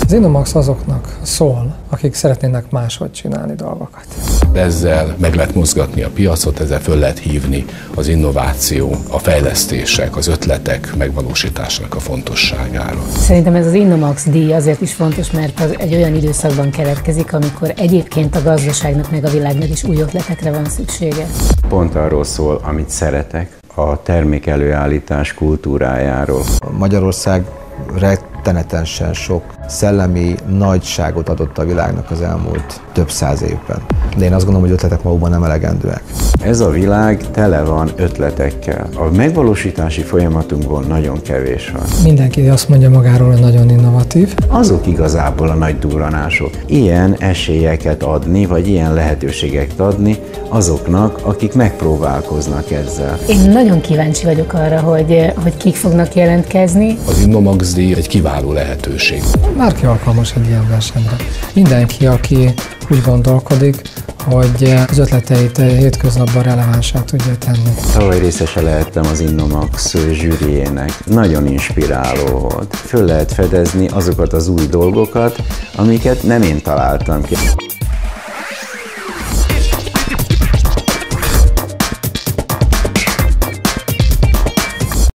Az Innomax azoknak szól, akik szeretnének máshogy csinálni dolgokat. Ezzel meg lehet mozgatni a piacot, ezzel föl lehet hívni az innováció, a fejlesztések, az ötletek megvalósításának a fontosságára. Szerintem ez az Innomax díj azért is fontos, mert az egy olyan időszakban keletkezik, amikor egyébként a gazdaságnak meg a világnak is új ötletekre van szüksége. Pont arról szól, amit szeretek, a termékelőállítás kultúrájáról. Magyarország rettenetesen sok szellemi nagyságot adott a világnak az elmúlt több száz évben. De én azt gondolom, hogy ötletek magukban nem elegendőek. Ez a világ tele van ötletekkel. A megvalósítási folyamatunkból nagyon kevés van. Mindenki azt mondja magáról, hogy nagyon innovatív. Azok igazából a nagy durranások. Ilyen esélyeket adni, vagy ilyen lehetőségeket adni azoknak, akik megpróbálkoznak ezzel. Én nagyon kíváncsi vagyok arra, hogy kik fognak jelentkezni. Az Innomax díj egy kiváló lehetőség. Bárki alkalmas egy ilyen versenyre. Mindenki, aki úgy gondolkodik, hogy az ötleteit hétköznapban relevánsá tudja tenni. Tavaly részese lehettem az Innomax zsűriének. Nagyon inspiráló volt. Föl lehet fedezni azokat az új dolgokat, amiket nem én találtam ki.